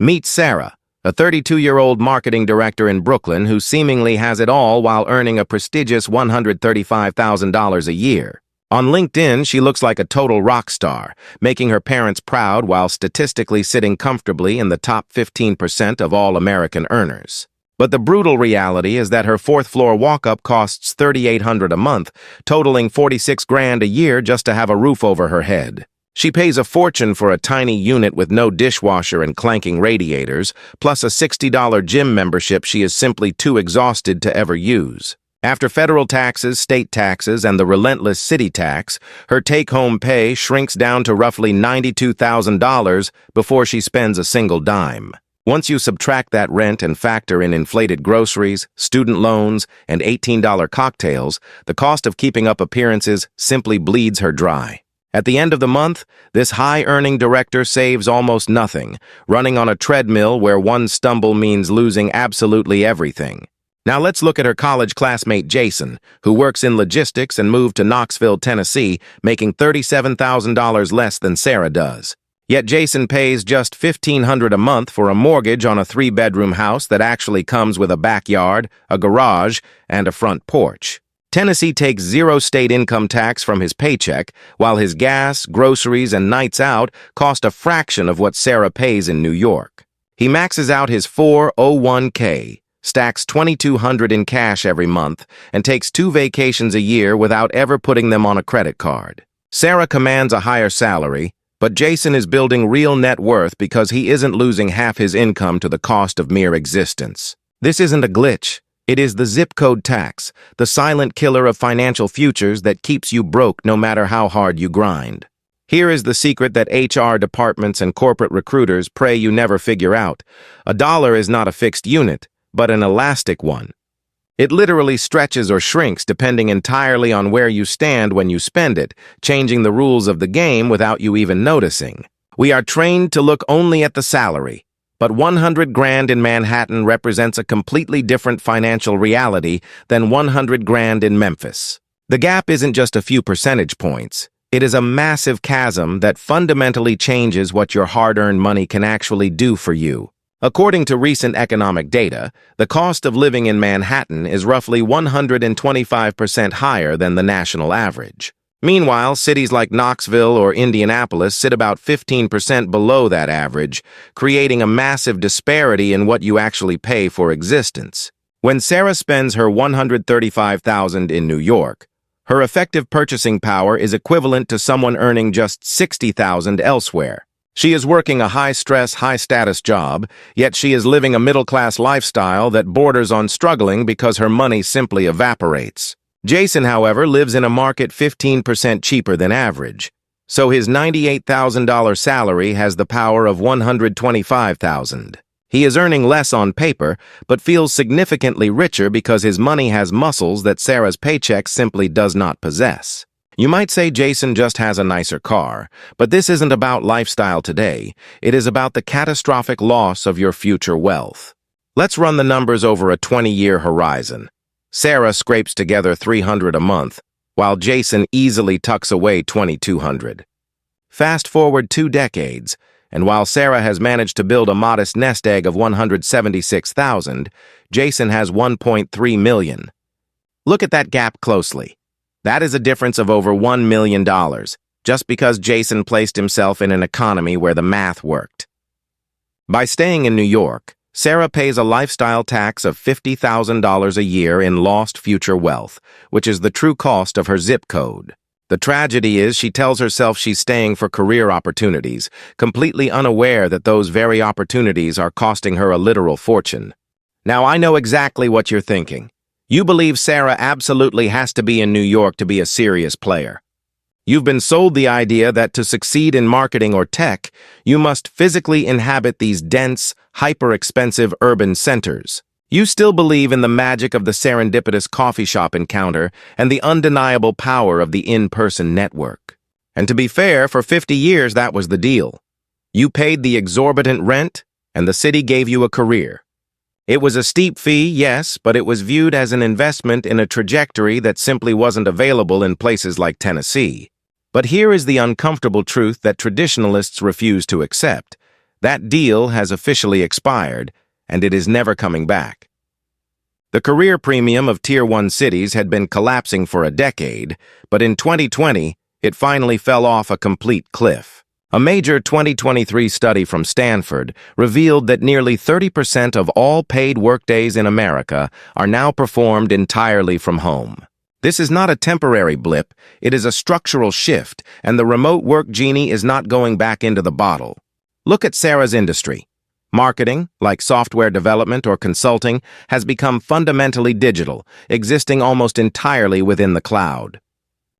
Meet Sarah, a 32-year-old marketing director in Brooklyn who seemingly has it all while earning a prestigious $135,000 a year. On LinkedIn, she looks like a total rock star, making her parents proud while statistically sitting comfortably in the top 15% of all American earners. But the brutal reality is that her fourth-floor walk-up costs $3,800 a month, totaling $46,000 a year just to have a roof over her head. She pays a fortune for a tiny unit with no dishwasher and clanking radiators, plus a $60 gym membership she is simply too exhausted to ever use. After federal taxes, state taxes, and the relentless city tax, her take-home pay shrinks down to roughly $92,000 before she spends a single dime. Once you subtract that rent and factor in inflated groceries, student loans, and $18 cocktails, the cost of keeping up appearances simply bleeds her dry. At the end of the month, this high-earning director saves almost nothing, running on a treadmill where one stumble means losing absolutely everything. Now let's look at her college classmate Jason, who works in logistics and moved to Knoxville, Tennessee, making $37,000 less than Sarah does. Yet Jason pays just $1,500 a month for a mortgage on a 3-bedroom house that actually comes with a backyard, a garage, and a front porch. Tennessee takes 0 state income tax from his paycheck, while his gas, groceries, and nights out cost a fraction of what Sarah pays in New York. He maxes out his 401k, stacks $2,200 in cash every month, and takes 2 vacations a year without ever putting them on a credit card. Sarah commands a higher salary, but Jason is building real net worth because he isn't losing half his income to the cost of mere existence. This isn't a glitch. It is the zip code tax, the silent killer of financial futures that keeps you broke no matter how hard you grind. Here is the secret that HR departments and corporate recruiters pray you never figure out. A dollar is not a fixed unit, but an elastic one. It literally stretches or shrinks depending entirely on where you stand when you spend it, changing the rules of the game without you even noticing. We are trained to look only at the salary. But $100,000 in Manhattan represents a completely different financial reality than $100,000 in Memphis. The gap isn't just a few percentage points. It is a massive chasm that fundamentally changes what your hard-earned money can actually do for you. According to recent economic data, the cost of living in Manhattan is roughly 125% higher than the national average. Meanwhile, cities like Knoxville or Indianapolis sit about 15% below that average, creating a massive disparity in what you actually pay for existence. When Sarah spends her $135,000 in New York, her effective purchasing power is equivalent to someone earning just $60,000 elsewhere. She is working a high-stress, high-status job, yet she is living a middle-class lifestyle that borders on struggling because her money simply evaporates. Jason, however, lives in a market 15% cheaper than average, so his $98,000 salary has the power of $125,000. He is earning less on paper, but feels significantly richer because his money has muscles that Sarah's paycheck simply does not possess. You might say Jason just has a nicer car, but this isn't about lifestyle today. It is about the catastrophic loss of your future wealth. Let's run the numbers over a 20-year horizon. Sarah scrapes together $300 a month, while Jason easily tucks away $2,200. Fast forward 2 decades, and while Sarah has managed to build a modest nest egg of $176,000, Jason has $1.3 million. Look at that gap closely. That is a difference of over $1 million, just because Jason placed himself in an economy where the math worked. By staying in New York, Sarah pays a lifestyle tax of $50,000 a year in lost future wealth, which is the true cost of her zip code. The tragedy is she tells herself she's staying for career opportunities, completely unaware that those very opportunities are costing her a literal fortune. Now, I know exactly what you're thinking. You believe Sarah absolutely has to be in New York to be a serious player. You've been sold the idea that to succeed in marketing or tech, you must physically inhabit these dense, hyper-expensive urban centers. You still believe in the magic of the serendipitous coffee shop encounter and the undeniable power of the in-person network. And to be fair, for 50 years that was the deal. You paid the exorbitant rent, and the city gave you a career. It was a steep fee, yes, but it was viewed as an investment in a trajectory that simply wasn't available in places like Tennessee. But here is the uncomfortable truth that traditionalists refuse to accept. That deal has officially expired, and it is never coming back. The career premium of Tier 1 cities had been collapsing for a decade, but in 2020, it finally fell off a complete cliff. A major 2023 study from Stanford revealed that nearly 30% of all paid workdays in America are now performed entirely from home. This is not a temporary blip, it is a structural shift, and the remote work genie is not going back into the bottle. Look at Sarah's industry. Marketing, like software development or consulting, has become fundamentally digital, existing almost entirely within the cloud.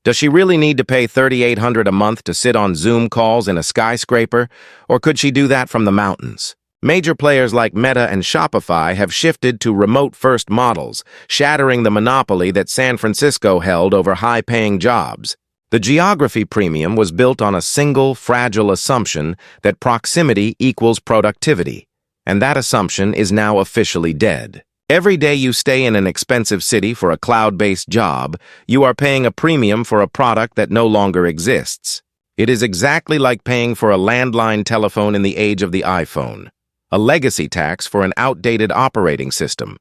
Does she really need to pay $3,800 a month to sit on Zoom calls in a skyscraper, or could she do that from the mountains? Major players like Meta and Shopify have shifted to remote-first models, shattering the monopoly that San Francisco held over high-paying jobs. The geography premium was built on a single, fragile assumption that proximity equals productivity, and that assumption is now officially dead. Every day you stay in an expensive city for a cloud-based job, you are paying a premium for a product that no longer exists. It is exactly like paying for a landline telephone in the age of the iPhone, a legacy tax for an outdated operating system.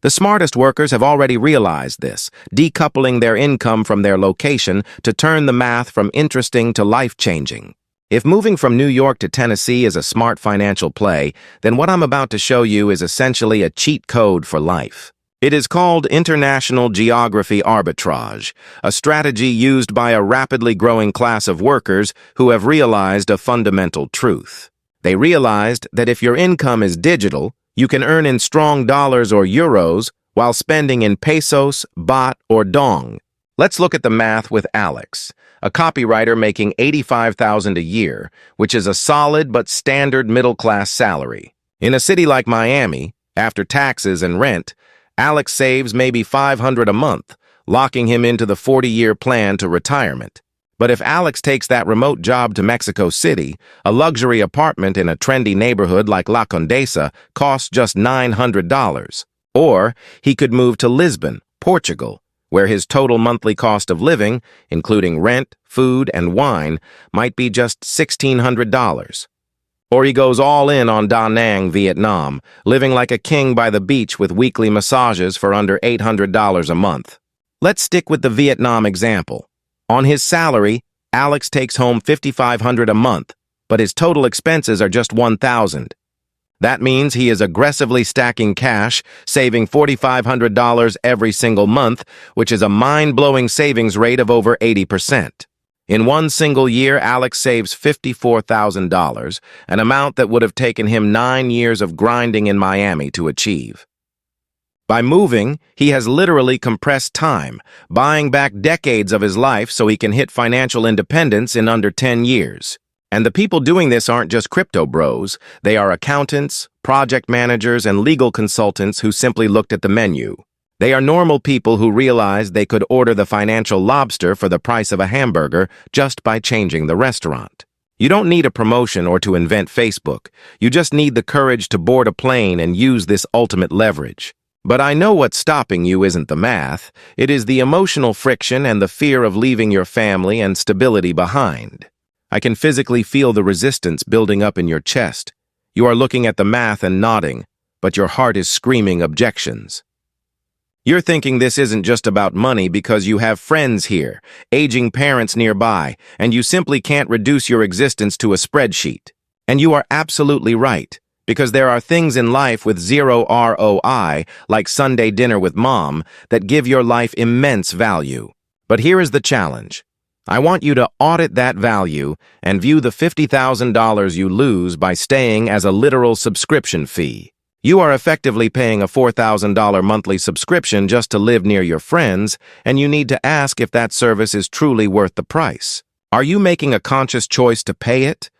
The smartest workers have already realized this, decoupling their income from their location to turn the math from interesting to life-changing. If moving from New York to Tennessee is a smart financial play, then what I'm about to show you is essentially a cheat code for life. It is called international geography arbitrage, a strategy used by a rapidly growing class of workers who have realized a fundamental truth. They realized that if your income is digital, you can earn in strong dollars or euros while spending in pesos, baht, or dong. Let's look at the math with Alex, a copywriter making $85,000 a year, which is a solid but standard middle-class salary. In a city like Miami, after taxes and rent, Alex saves maybe $500 a month, locking him into the 40-year plan to retirement. But if Alex takes that remote job to Mexico City, a luxury apartment in a trendy neighborhood like La Condesa costs just $900. Or he could move to Lisbon, Portugal, where his total monthly cost of living, including rent, food, and wine, might be just $1,600. Or he goes all in on Da Nang, Vietnam, living like a king by the beach with weekly massages for under $800 a month. Let's stick with the Vietnam example. On his salary, Alex takes home $5,500 a month, but his total expenses are just $1,000. That means he is aggressively stacking cash, saving $4,500 every single month, which is a mind-blowing savings rate of over 80%. In one single year, Alex saves $54,000, an amount that would have taken him 9 years of grinding in Miami to achieve. By moving, he has literally compressed time, buying back decades of his life so he can hit financial independence in under 10 years. And the people doing this aren't just crypto bros, they are accountants, project managers, and legal consultants who simply looked at the menu. They are normal people who realized they could order the financial lobster for the price of a hamburger just by changing the restaurant. You don't need a promotion or to invent Facebook. You just need the courage to board a plane and use this ultimate leverage. But I know what's stopping you isn't the math. It is the emotional friction and the fear of leaving your family and stability behind. I can physically feel the resistance building up in your chest. You are looking at the math and nodding, but your heart is screaming objections. You're thinking this isn't just about money because you have friends here, aging parents nearby, and you simply can't reduce your existence to a spreadsheet. And you are absolutely right, because there are things in life with zero ROI, like Sunday dinner with mom, that give your life immense value. But here is the challenge. I want you to audit that value and view the $50,000 you lose by staying as a literal subscription fee. You are effectively paying a $4,000 monthly subscription just to live near your friends, and you need to ask if that service is truly worth the price. Are you making a conscious choice to pay it,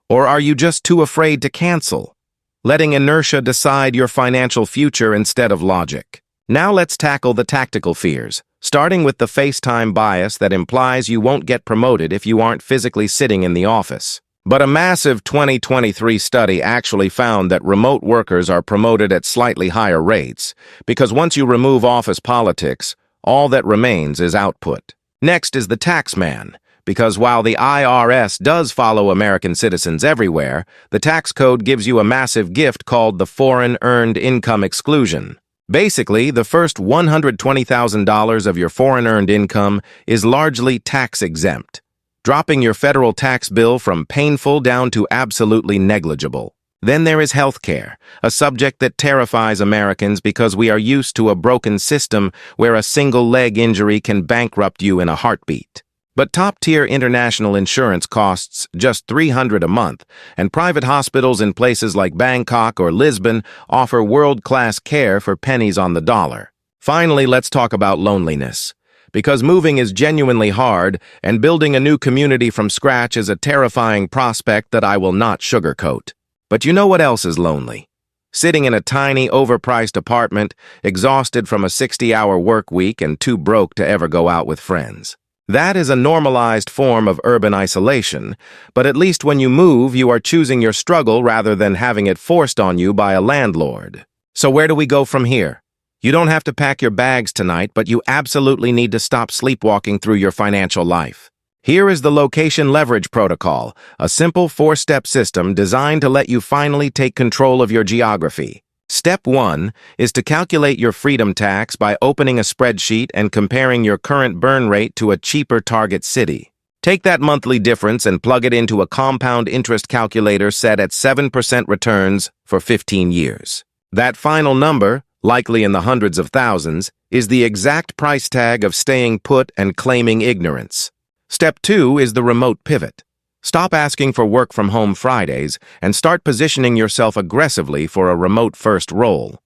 or are you just too afraid to cancel, letting inertia decide your financial future instead of logic? Now let's tackle the tactical fears, starting with the FaceTime bias that implies you won't get promoted if you aren't physically sitting in the office. But a massive 2023 study actually found that remote workers are promoted at slightly higher rates, because once you remove office politics, all that remains is output. Next is the tax man, because while the IRS does follow American citizens everywhere, the tax code gives you a massive gift called the Foreign Earned Income Exclusion. Basically, the first $120,000 of your foreign earned income is largely tax-exempt, dropping your federal tax bill from painful down to absolutely negligible. Then there is healthcare, a subject that terrifies Americans because we are used to a broken system where a single leg injury can bankrupt you in a heartbeat. But top-tier international insurance costs just $300 a month, and private hospitals in places like Bangkok or Lisbon offer world-class care for pennies on the dollar. Finally, let's talk about loneliness. Because moving is genuinely hard, and building a new community from scratch is a terrifying prospect that I will not sugarcoat. But you know what else is lonely? Sitting in a tiny, overpriced apartment, exhausted from a 60-hour work week and too broke to ever go out with friends. That is a normalized form of urban isolation, but at least when you move, you are choosing your struggle rather than having it forced on you by a landlord. So where do we go from here? You don't have to pack your bags tonight, but you absolutely need to stop sleepwalking through your financial life. Here is the Location Leverage Protocol, a simple 4-step system designed to let you finally take control of your geography. Step 1 is to calculate your freedom tax by opening a spreadsheet and comparing your current burn rate to a cheaper target city. Take that monthly difference and plug it into a compound interest calculator set at 7% returns for 15 years. That final number, likely in the hundreds of thousands, is the exact price tag of staying put and claiming ignorance. Step 2 is the remote pivot. Stop asking for work from home Fridays and start positioning yourself aggressively for a remote-first role.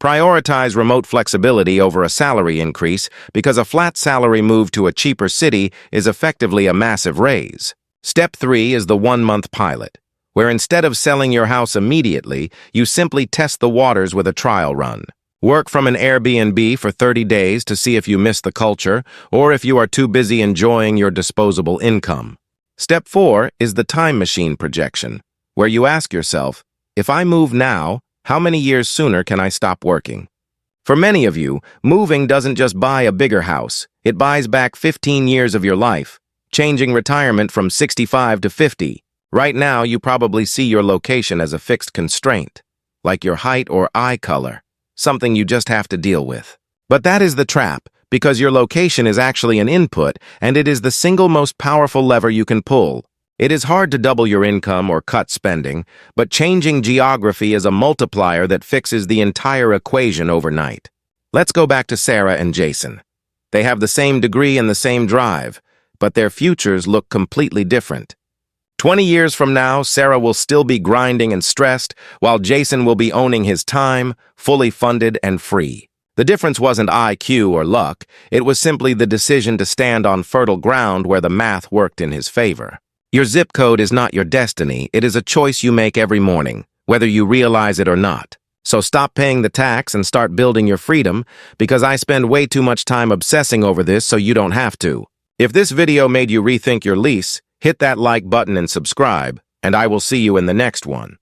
Prioritize remote flexibility over a salary increase because a flat salary move to a cheaper city is effectively a massive raise. Step 3 is the 1-month pilot, where instead of selling your house immediately, you simply test the waters with a trial run. Work from an Airbnb for 30 days to see if you miss the culture or if you are too busy enjoying your disposable income. Step 4 is the time machine projection, where you ask yourself, if I move now, how many years sooner can I stop working? For many of you, moving doesn't just buy a bigger house, it buys back 15 years of your life, changing retirement from 65 to 50. Right now, you probably see your location as a fixed constraint, like your height or eye color, something you just have to deal with. But that is the trap, because your location is actually an input, and it is the single most powerful lever you can pull. It is hard to double your income or cut spending, but changing geography is a multiplier that fixes the entire equation overnight. Let's go back to Sarah and Jason. They have the same degree and the same drive, but their futures look completely different. 20 years from now, Sarah will still be grinding and stressed, while Jason will be owning his time, fully funded and free. The difference wasn't IQ or luck, it was simply the decision to stand on fertile ground where the math worked in his favor. Your zip code is not your destiny, it is a choice you make every morning, whether you realize it or not. So stop paying the tax and start building your freedom, because I spend way too much time obsessing over this so you don't have to. If this video made you rethink your lease, hit that like button and subscribe, and I will see you in the next one.